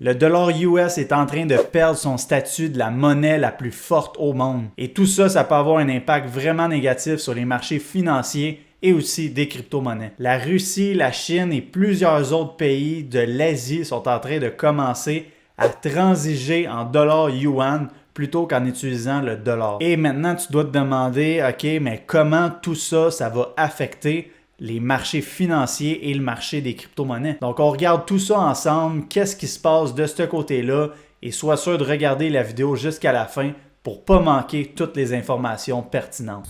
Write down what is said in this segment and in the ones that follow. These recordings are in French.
Le dollar US est en train de perdre son statut de la monnaie la plus forte au monde. Et tout ça, ça peut avoir un impact vraiment négatif sur les marchés financiers et aussi des crypto-monnaies. La Russie, la Chine et plusieurs autres pays de l'Asie sont en train de commencer à transiger en dollars yuan plutôt qu'en utilisant le dollar. Et maintenant, tu dois te demander, OK, mais comment tout ça, ça va affecter les marchés financiers et le marché des crypto-monnaies. Donc, on regarde tout ça ensemble, qu'est-ce qui se passe de ce côté-là, et sois sûr de regarder la vidéo jusqu'à la fin pour ne pas manquer toutes les informations pertinentes.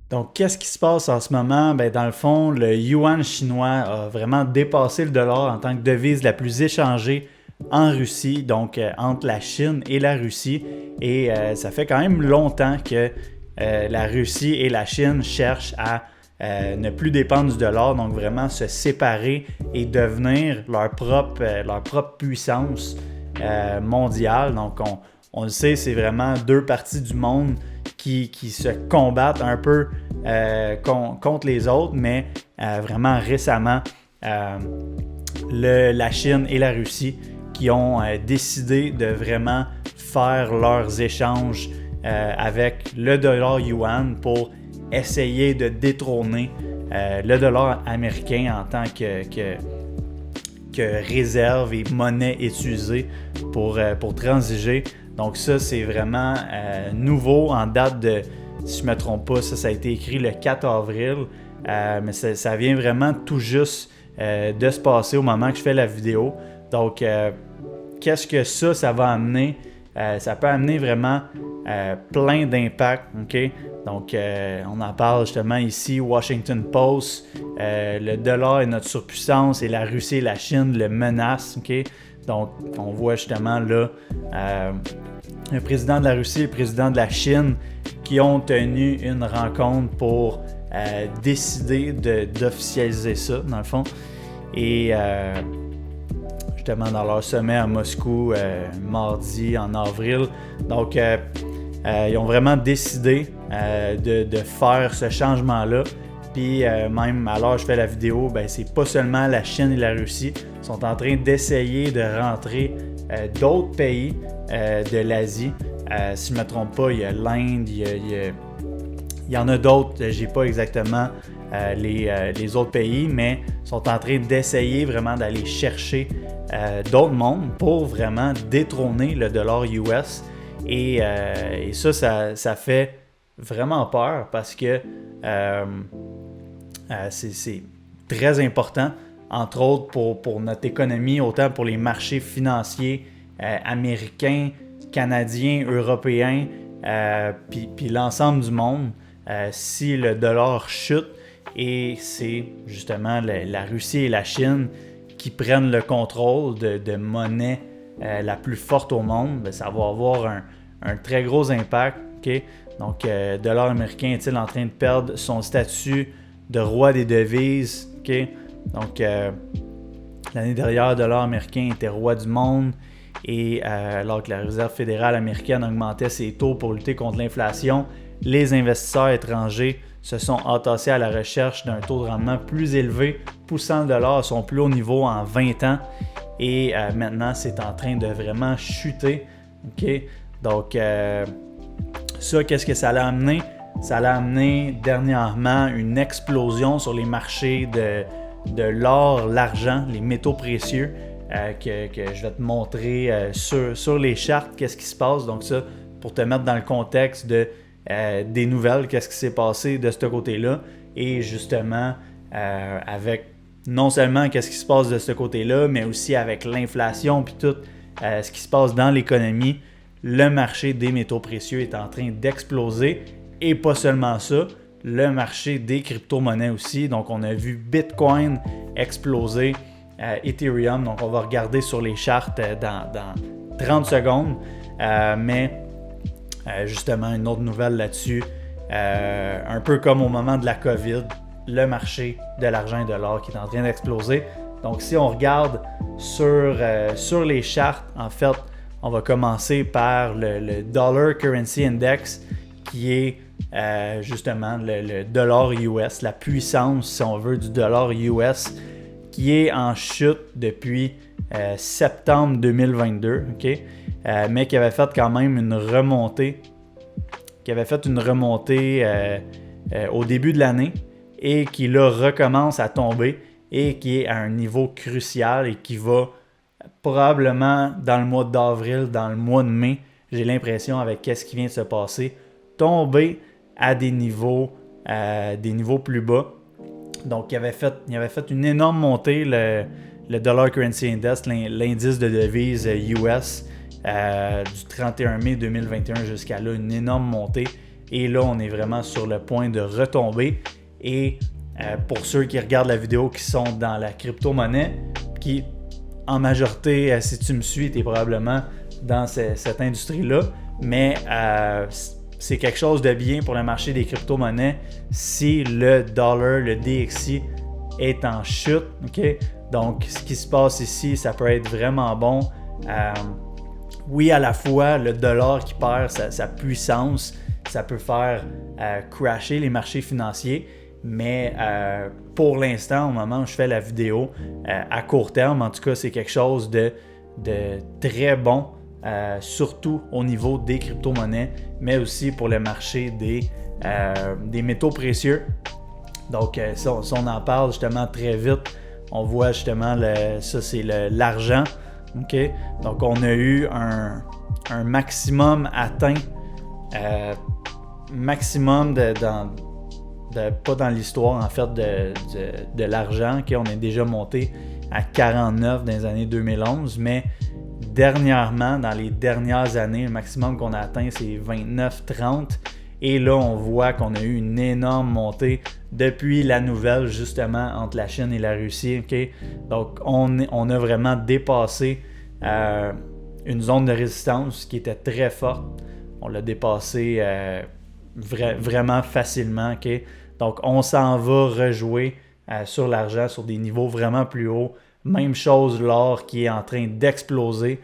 Donc, qu'est-ce qui se passe en ce moment? Bien, dans le fond, le yuan chinois a vraiment dépassé le dollar en tant que devise la plus échangée en Russie, donc entre la Chine et la Russie. Et ça fait quand même longtemps que la Russie et la Chine cherchent à ne plus dépendre du dollar, donc vraiment se séparer et devenir leur propre puissance mondiale. Donc on le sait, c'est vraiment deux parties du monde qui se combattent un peu contre les autres, mais vraiment récemment, la Chine et la Russie qui ont décidé de vraiment faire leurs échanges avec le dollar yuan pour essayer de détrôner le dollar américain en tant que réserve et monnaie utilisée pour transiger. Donc ça, c'est vraiment nouveau en date de, si je ne me trompe pas, ça a été écrit le 4 avril, mais ça vient vraiment tout juste de se passer au moment que je fais la vidéo. Donc, qu'est-ce que ça va amener? Ça peut amener vraiment plein d'impacts, OK? Donc, on en parle justement ici, Washington Post, le dollar est notre surpuissance et la Russie et la Chine le menacent, OK? Donc, on voit justement là le président de la Russie et le président de la Chine qui ont tenu une rencontre pour décider d'officialiser ça, dans le fond. Et justement dans leur sommet à Moscou mardi en avril. Donc, ils ont vraiment décidé de faire ce changement-là. Puis même à l'heure où je fais la vidéo, ben, c'est pas seulement la Chine et la Russie qui sont en train d'essayer de rentrer d'autres pays de l'Asie. Si je ne me trompe pas, il y a l'Inde, il y en a d'autres, j'ai pas exactement les autres pays, mais sont en train d'essayer vraiment d'aller chercher d'autres mondes pour vraiment détrôner le dollar US. Et ça fait vraiment peur parce que c'est très important, entre autres pour notre économie, autant pour les marchés financiers américains, canadiens, européens, puis l'ensemble du monde. Si le dollar chute et c'est justement la Russie et la Chine qui prennent le contrôle de monnaie la plus forte au monde, bien, ça va avoir un très gros impact. Okay? Donc, le dollar américain est-il en train de perdre son statut de roi des devises? Okay? Donc, l'année dernière, le dollar américain était roi du monde et alors que la Réserve fédérale américaine augmentait ses taux pour lutter contre l'inflation, les investisseurs étrangers se sont entassés à la recherche d'un taux de rendement plus élevé, poussant le dollar à son plus haut niveau en 20 ans. Et maintenant, c'est en train de vraiment chuter. Okay? Donc, ça, qu'est-ce que ça l'a amené? Ça l'a amené dernièrement une explosion sur les marchés de l'or, l'argent, les métaux précieux que je vais te montrer sur les chartes, qu'est-ce qui se passe. Donc ça, pour te mettre dans le contexte des nouvelles, qu'est-ce qui s'est passé de ce côté-là. Et justement, avec non seulement qu'est-ce qui se passe de ce côté-là, mais aussi avec l'inflation puis tout ce qui se passe dans l'économie, le marché des métaux précieux est en train d'exploser. Et pas seulement ça, le marché des crypto-monnaies aussi. Donc, on a vu Bitcoin exploser, Ethereum. Donc, on va regarder sur les chartes dans 30 secondes. Mais justement, une autre nouvelle là-dessus. Un peu comme au moment de la COVID, le marché de l'argent et de l'or qui est en train d'exploser. Donc, si on regarde sur les chartes, en fait, on va commencer par le Dollar Currency Index qui est justement le dollar US, la puissance, si on veut, du dollar US qui est en chute depuis septembre 2022, ok? Mais qui avait fait quand même une remontée, au début de l'année et qui là recommence à tomber et qui est à un niveau crucial et qui va probablement dans le mois d'avril, dans le mois de mai, j'ai l'impression avec ce qui vient de se passer, tomber à des niveaux plus bas. Donc, il avait fait une énorme montée, le Dollar Currency Index, l'indice de devise US, du 31 mai 2021 jusqu'à là, une énorme montée. Et là, on est vraiment sur le point de retomber. Et pour ceux qui regardent la vidéo qui sont dans la crypto-monnaie, qui en majorité, si tu me suis, tu es probablement dans cette industrie-là. Mais c'est quelque chose de bien pour le marché des crypto-monnaies si le dollar, le DXY, est en chute. Okay? Donc, ce qui se passe ici, ça peut être vraiment bon. Oui, à la fois, le dollar qui perd sa puissance, ça peut faire crasher les marchés financiers. Mais pour l'instant, au moment où je fais la vidéo, à court terme, en tout cas, c'est quelque chose de très bon, surtout au niveau des crypto-monnaies, mais aussi pour le marché des métaux précieux. Donc, si on en parle justement très vite, on voit justement, ça c'est l'argent. Okay? Donc, on a eu un maximum atteint, maximum pas dans l'histoire en fait de l'argent. Okay? On est déjà monté à 49 dans les années 2011, mais dernièrement, dans les dernières années, le maximum qu'on a atteint, c'est 29,30. Et là, on voit qu'on a eu une énorme montée depuis la nouvelle, justement, entre la Chine et la Russie. Okay? Donc, on a vraiment dépassé une zone de résistance qui était très forte. On l'a dépassé vraiment facilement. Okay? Donc, on s'en va rejouer sur l'argent, sur des niveaux vraiment plus hauts. Même chose, l'or qui est en train d'exploser.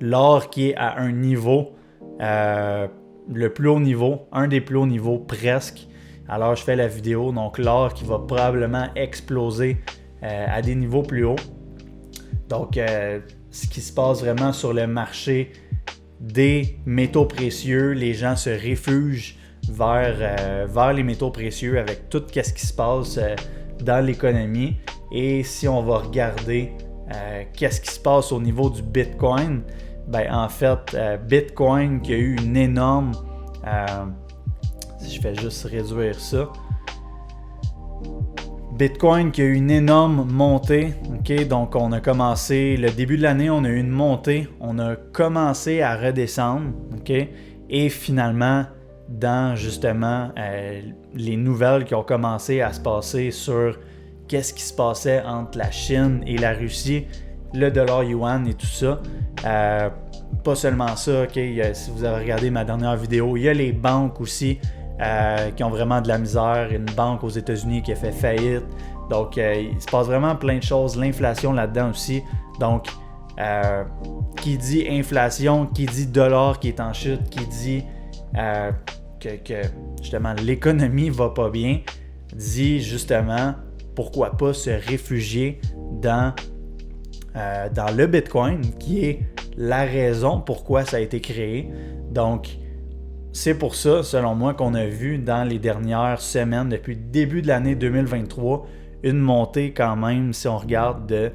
L'or qui est à un niveau, le plus haut niveau, un des plus hauts niveaux presque. Alors, je fais la vidéo. Donc, l'or qui va probablement exploser à des niveaux plus hauts. Donc, ce qui se passe vraiment sur le marché des métaux précieux, les gens se réfugient vers les métaux précieux avec tout ce qui se passe dans l'économie. Et si on va regarder qu'est-ce qui se passe au niveau du Bitcoin, ben en fait, Bitcoin qui a eu une énorme... si je fais juste réduire ça. Bitcoin qui a eu une énorme montée. Okay? Donc, on a commencé... Le début de l'année, on a eu une montée. On a commencé à redescendre. Okay? Et finalement, dans justement les nouvelles qui ont commencé à se passer sur qu'est-ce qui se passait entre la Chine et la Russie, le dollar yuan et tout ça. Pas seulement ça, okay? Si vous avez regardé ma dernière vidéo, il y a les banques aussi qui ont vraiment de la misère. Une banque aux États-Unis qui a fait faillite. Donc, il se passe vraiment plein de choses. L'inflation là-dedans aussi. Donc, qui dit inflation, qui dit dollar qui est en chute, qui dit que justement l'économie va pas bien, dit justement pourquoi pas se réfugier dans le Bitcoin, qui est la raison pourquoi ça a été créé. Donc, c'est pour ça, selon moi, qu'on a vu dans les dernières semaines, depuis le début de l'année 2023, une montée quand même, si on regarde de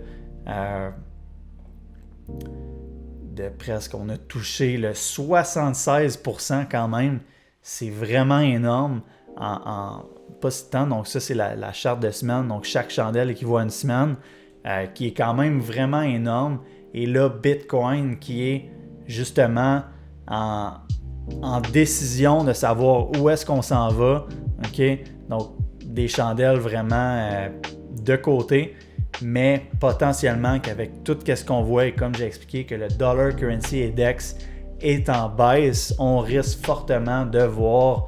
presque, on a touché le 76% quand même. C'est vraiment énorme en pas si tant. Donc ça, c'est la charte de semaine. Donc chaque chandelle équivaut à une semaine, qui est quand même vraiment énorme. Et là, Bitcoin qui est justement en décision de savoir où est-ce qu'on s'en va. Okay? Donc des chandelles vraiment de côté, mais potentiellement qu'avec tout ce qu'on voit, et comme j'ai expliqué que le Dollar Currency Index est en baisse, on risque fortement de voir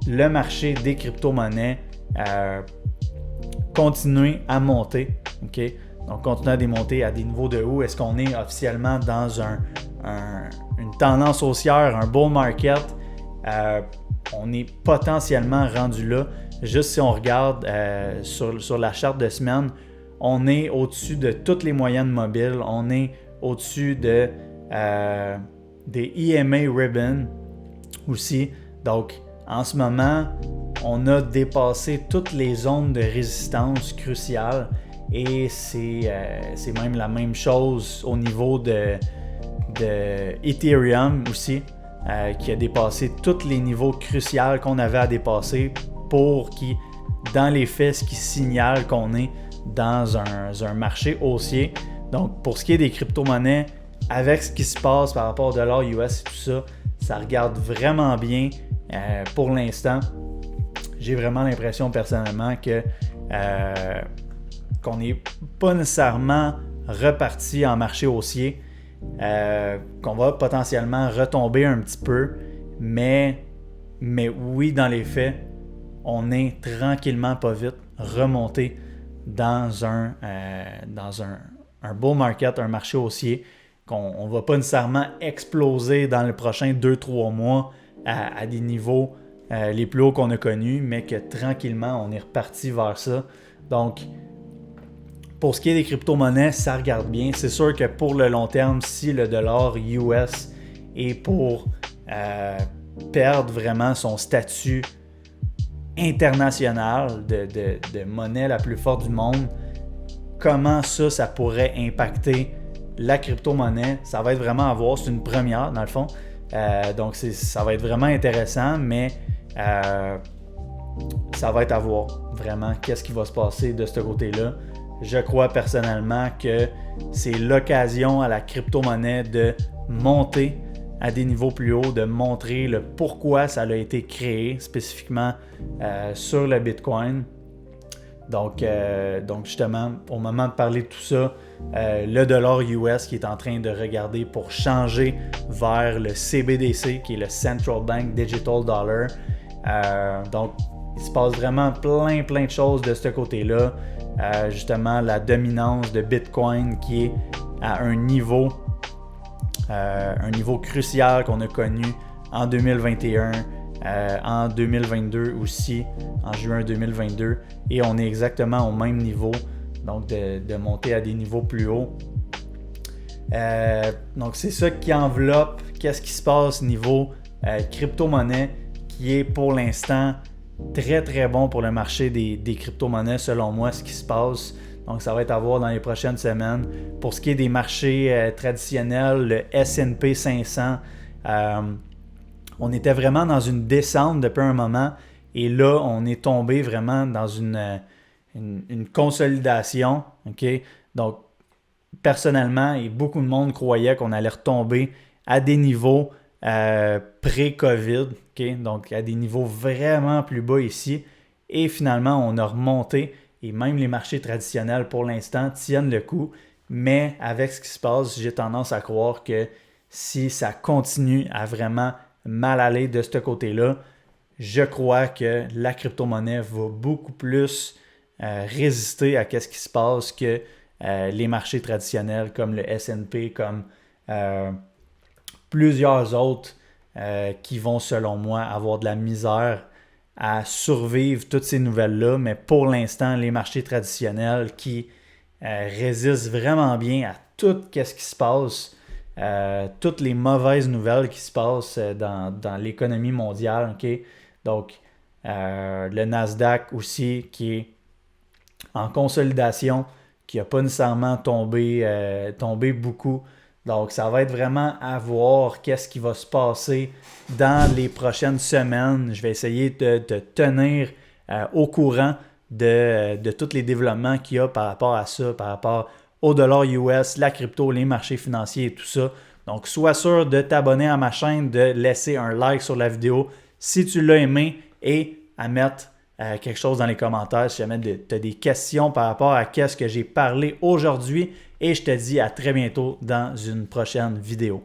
le marché des crypto-monnaies continuer à monter. Okay? Donc, continuer à démonter à des niveaux de haut. Est-ce qu'on est officiellement dans une tendance haussière, un bull market? On est potentiellement rendu là. juste si on regarde sur la charte de semaine, on est au-dessus de toutes les moyennes mobiles, on est au-dessus des EMA Ribbon aussi. Donc, en ce moment, on a dépassé toutes les zones de résistance cruciales et c'est même la même chose au niveau de Ethereum aussi, qui a dépassé tous les niveaux cruciaux qu'on avait à dépasser pour qui, dans les faits, ce qui signale qu'on est dans un marché haussier. Donc, pour ce qui est des crypto-monnaies, avec ce qui se passe par rapport au dollar US et tout ça, ça regarde vraiment bien pour l'instant. J'ai vraiment l'impression personnellement qu'on n'est pas nécessairement reparti en marché haussier, qu'on va potentiellement retomber un petit peu, mais oui, dans les faits, on est tranquillement, pas vite, remonté dans un bull market, un marché haussier, qu'on ne va pas nécessairement exploser dans les prochains 2-3 mois à des niveaux les plus hauts qu'on a connus, mais que tranquillement, on est reparti vers ça. Donc, pour ce qui est des crypto-monnaies, ça regarde bien. C'est sûr que pour le long terme, si le dollar US est pour perdre vraiment son statut international de monnaie la plus forte du monde, comment ça pourrait impacter la crypto-monnaie, ça va être vraiment à voir. C'est une première dans le fond. Donc ça va être vraiment intéressant, mais ça va être à voir vraiment qu'est-ce qui va se passer de ce côté-là. Je crois personnellement que c'est l'occasion à la crypto-monnaie de monter à des niveaux plus hauts, de montrer le pourquoi ça a été créé spécifiquement sur le Bitcoin. Donc justement, au moment de parler de tout ça, le dollar US qui est en train de regarder pour changer vers le CBDC, qui est le Central Bank Digital Dollar. Donc, il se passe vraiment plein de choses de ce côté-là. Justement, la dominance de Bitcoin qui est à un niveau crucial qu'on a connu en 2021, en 2022 aussi, en juin 2022, et on est exactement au même niveau, donc de monter à des niveaux plus hauts. Donc c'est ça qui enveloppe qu'est-ce qui se passe niveau crypto-monnaie, qui est pour l'instant très bon pour le marché des crypto-monnaies selon moi, ce qui se passe. Donc ça va être à voir dans les prochaines semaines. Pour ce qui est des marchés traditionnels, le S&P 500, on était vraiment dans une descente depuis un moment et là on est tombé vraiment dans une consolidation. Okay? Donc personnellement, et beaucoup de monde croyait qu'on allait retomber à des niveaux pré-COVID, okay? Donc à des niveaux vraiment plus bas ici. Et finalement, on a remonté et même les marchés traditionnels pour l'instant tiennent le coup. Mais avec ce qui se passe, j'ai tendance à croire que si ça continue à vraiment mal aller de ce côté-là, je crois que la crypto-monnaie va beaucoup plus résister à ce qui se passe que les marchés traditionnels comme le S&P, comme plusieurs autres qui vont, selon moi, avoir de la misère à survivre toutes ces nouvelles-là. Mais pour l'instant, les marchés traditionnels qui résistent vraiment bien à tout ce qui se passe, toutes les mauvaises nouvelles qui se passent dans l'économie mondiale. Okay? Donc, le Nasdaq aussi qui est en consolidation, qui n'a pas nécessairement tombé beaucoup. Donc, ça va être vraiment à voir qu'est-ce qui va se passer dans les prochaines semaines. Je vais essayer de tenir au courant de tous les développements qu'il y a par rapport à ça, par rapport au dollar US, la crypto, les marchés financiers et tout ça. Donc, sois sûr de t'abonner à ma chaîne, de laisser un like sur la vidéo si tu l'as aimé et à mettre quelque chose dans les commentaires si jamais tu as des questions par rapport à ce que j'ai parlé aujourd'hui. Et je te dis à très bientôt dans une prochaine vidéo.